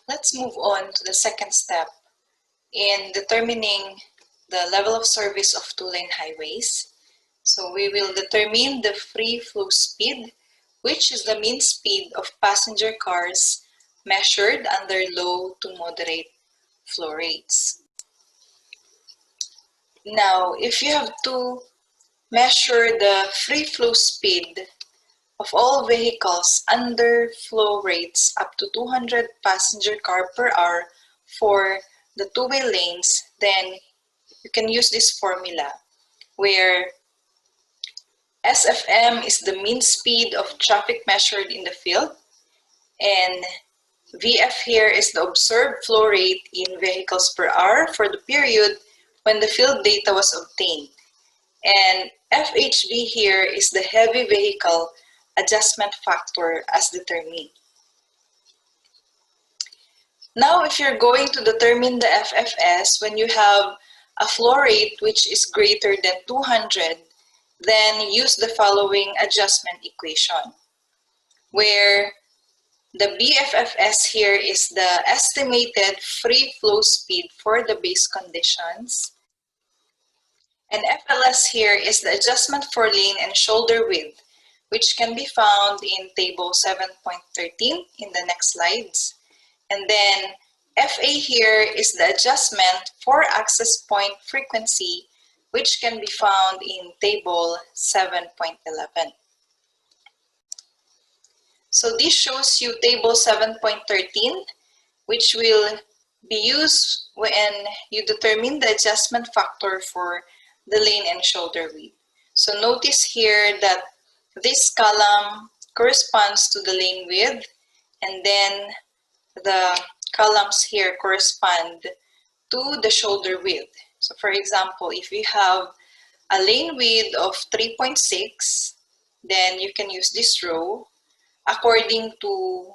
Let's move on to the second step in determining the level of service of two-lane highways. So we will determine the free flow speed, which is the mean speed of passenger cars measured under low to moderate flow rates. Now, if you have to measure the free flow speed of all vehicles under flow rates up to 200 passenger car per hour for the two-way lanes, then you can use this formula where SFM is the mean speed of traffic measured in the field, and VF here is the observed flow rate in vehicles per hour for the period when the field data was obtained. And FHV here is the heavy vehicle adjustment factor as determined. Now, if you're going to determine the FFS when you have a flow rate which is greater than 200, then use the following adjustment equation, where the BFFS here is the estimated free flow speed for the base conditions, and FLS here is the adjustment for lane and shoulder width, which can be found in table 7.13 in the next slides. And then FA here is the adjustment for access point frequency, which can be found in table 7.11. So this shows you table 7.13, which will be used when you determine the adjustment factor for the lane and shoulder width. So notice here that this column corresponds to the lane width, and then the columns here correspond to the shoulder width. So for example, if you have a lane width of 3.6, then you can use this row according to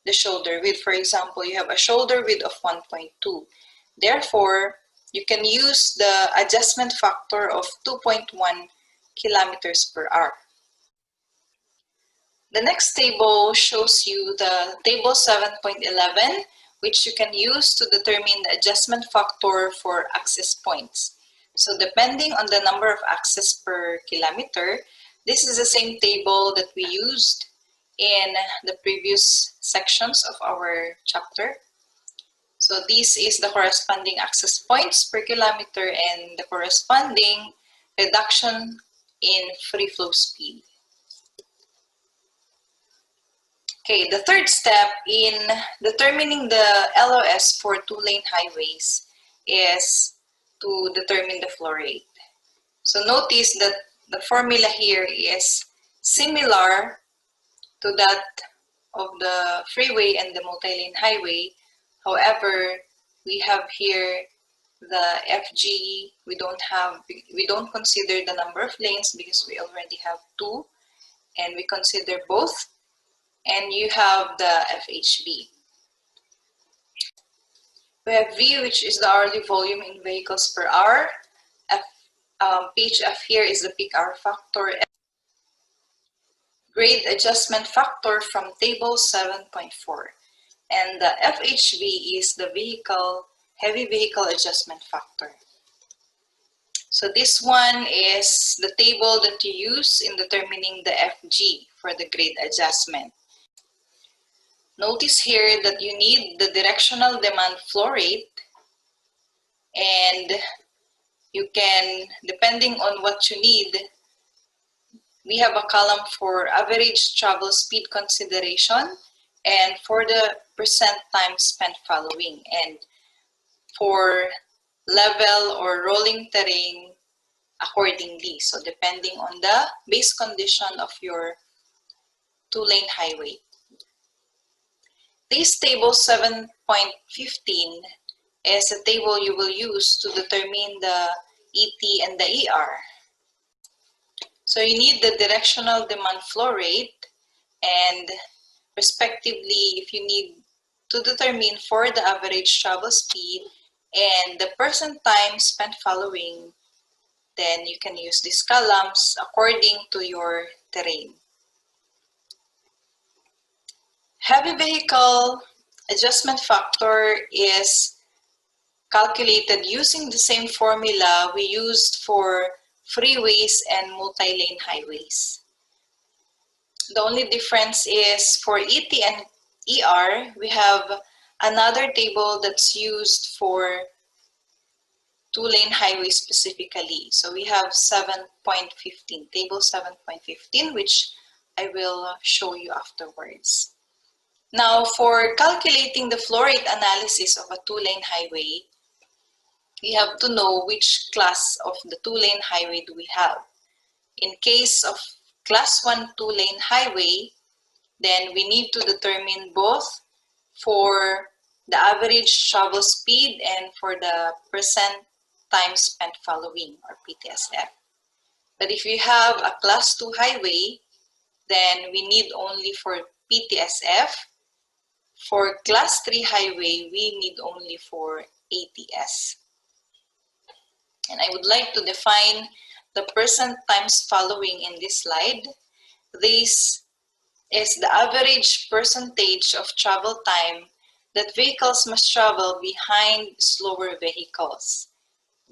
the shoulder width. For example, you have a shoulder width of 1.2. Therefore, you can use the adjustment factor of 2.1 kilometers per hour. The next table shows you the table 7.11, which you can use to determine the adjustment factor for access points. So depending on the number of access per kilometer, this is the same table that we used in the previous sections of our chapter. So this is the corresponding access points per kilometer and the corresponding reduction in free flow speed. Okay, the third step in determining the LOS for two-lane highways is to determine the flow rate. So notice that the formula here is similar to that of the freeway and the multi-lane highway. However, we have here the FG. We don't consider the number of lanes because we already have two, and we consider both. And you have the FHV. We have V, which is the hourly volume in vehicles per hour. PHF here is the peak hour factor. Grade adjustment factor from table 7.4. And the FHV is the heavy vehicle adjustment factor. So this one is the table that you use in determining the FG for the grade adjustment. Notice here that you need the directional demand flow rate, and you can, depending on what you need, we have a column for average travel speed consideration and for the percent time spent following, and for level or rolling terrain accordingly. So depending on the base condition of your two-lane highway. This table 7.15 is a table you will use to determine the ET and the ER. So you need the directional demand flow rate, and respectively, if you need to determine for the average travel speed and the percent time spent following, then you can use these columns according to your terrain. Heavy vehicle adjustment factor is calculated using the same formula we used for freeways and multi-lane highways. The only difference is for ET and ER, we have another table that's used for two-lane highways specifically. So we have 7.15, table 7.15, which I will show you afterwards. Now, for calculating the flow rate analysis of a two-lane highway, we have to know which class of the two-lane highway do we have. In case of class 1 two-lane highway, then we need to determine both for the average travel speed and for the percent time spent following, or PTSF. But if you have a class 2 highway, then we need only for PTSF. For class 3 highway, we need only for ATS. And I would like to define the percent times following in this slide. This is the average percentage of travel time that vehicles must travel behind slower vehicles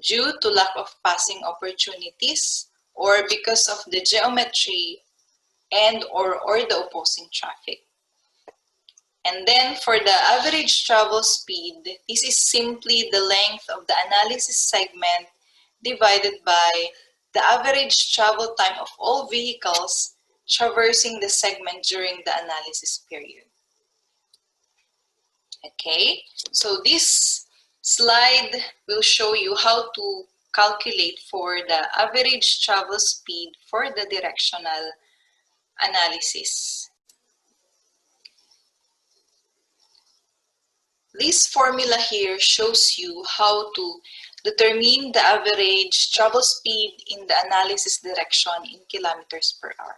due to lack of passing opportunities or because of the geometry and or the opposing traffic. And then for the average travel speed, this is simply the length of the analysis segment divided by the average travel time of all vehicles traversing the segment during the analysis period. Okay, so this slide will show you how to calculate for the average travel speed for the directional analysis. This formula here shows you how to determine the average travel speed in the analysis direction in kilometers per hour.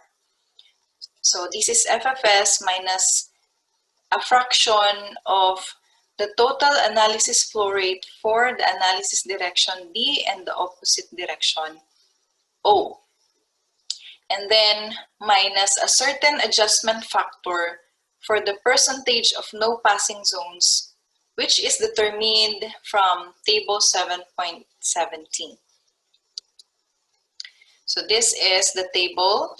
So this is FFS minus a fraction of the total analysis flow rate for the analysis direction D and the opposite direction O. And then minus a certain adjustment factor for the percentage of no passing zones, which is determined from table 7.17. So this is the table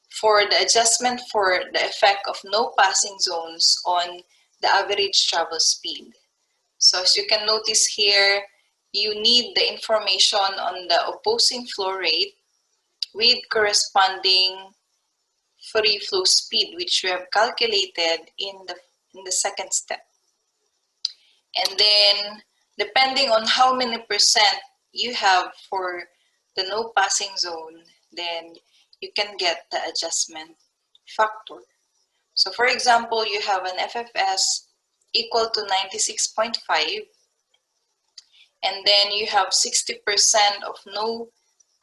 for the adjustment for the effect of no passing zones on the average travel speed. So as you can notice here, you need the information on the opposing flow rate with corresponding free flow speed, which we have calculated in the second step. And then depending on how many percent you have for the no passing zone, then you can get the adjustment factor. So for example, you have an FFS equal to 96.5, and then you have 60% of no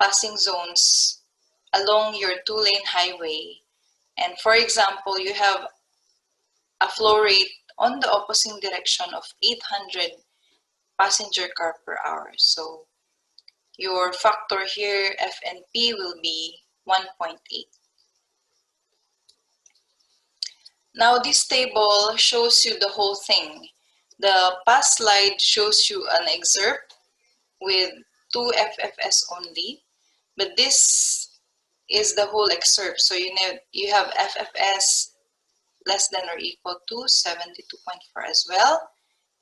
passing zones along your two-lane highway. And for example, you have a flow rate on the opposing direction of 800 passenger car per hour. So your factor here, FNP, will be 1.8. Now this table shows you the whole thing. The past slide shows you an excerpt with 2 FFS only, but this is the whole excerpt. So you have FFS less than or equal to 72.4 as well,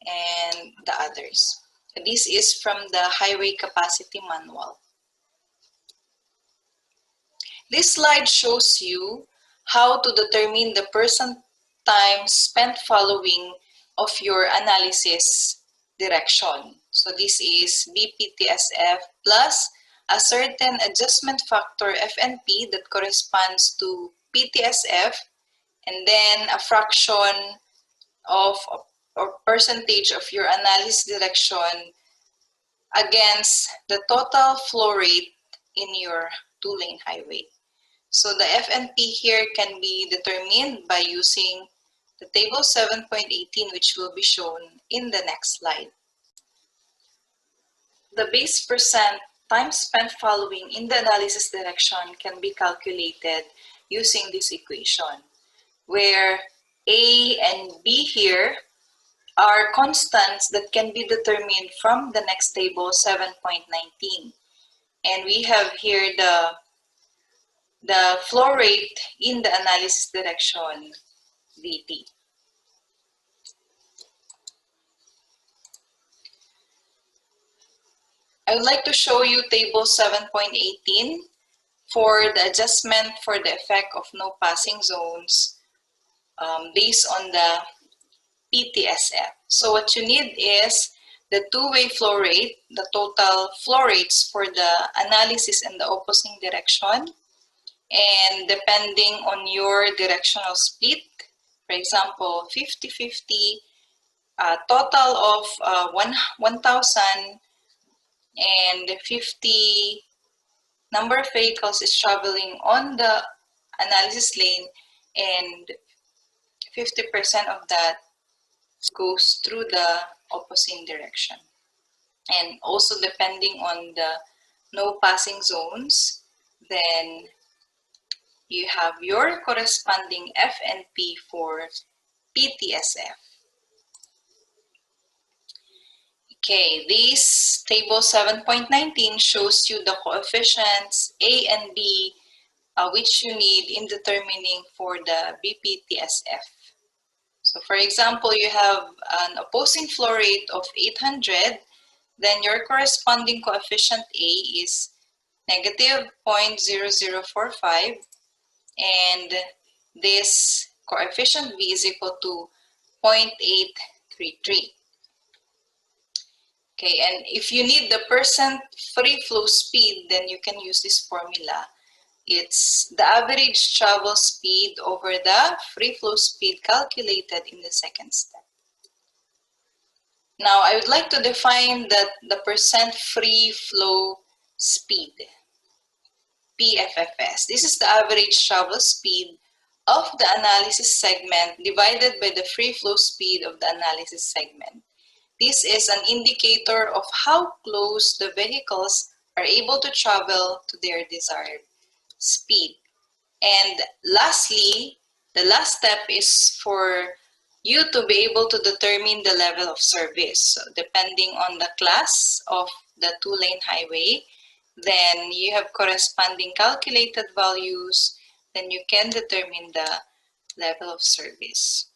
and the others. This is from the Highway Capacity Manual. This slide shows you how to determine the percent time spent following of your analysis direction. So this is BPTSF plus a certain adjustment factor FNP that corresponds to PTSF, and then a fraction of or percentage of your analysis direction against the total flow rate in your two-lane highway. So the FNP here can be determined by using the table 7.18, which will be shown in the next slide. The base percent time spent following in the analysis direction can be calculated using this equation, where A and B here are constants that can be determined from the next table 7.19. And we have here the flow rate in the analysis direction VT. I would like to show you table 7.18 for the adjustment for the effect of no passing zones based on the PTSF. So what you need is the two-way flow rate, the total flow rates for the analysis in the opposing direction, and depending on your directional split, for example, 50-50, total of 1,000 and 50 number of vehicles is traveling on the analysis lane, and 50% of that goes through the opposing direction. And also depending on the no passing zones, then you have your corresponding F and P for PTSF. Okay, this table 7.19 shows you the coefficients A and B which you need in determining for the BPTSF. So for example, you have an opposing flow rate of 800, then your corresponding coefficient A is negative 0.0045, and this coefficient B is equal to 0.833. Okay, and if you need the percent free flow speed, then you can use this formula. It's the average travel speed over the free flow speed calculated in the second step. Now, I would like to define the percent free flow speed, PFFS. This is the average travel speed of the analysis segment divided by the free flow speed of the analysis segment. This is an indicator of how close the vehicles are able to travel to their desired speed. And lastly, the last step is for you to be able to determine the level of service. So depending on the class of the two-lane highway, then you have corresponding calculated values, then you can determine the level of service.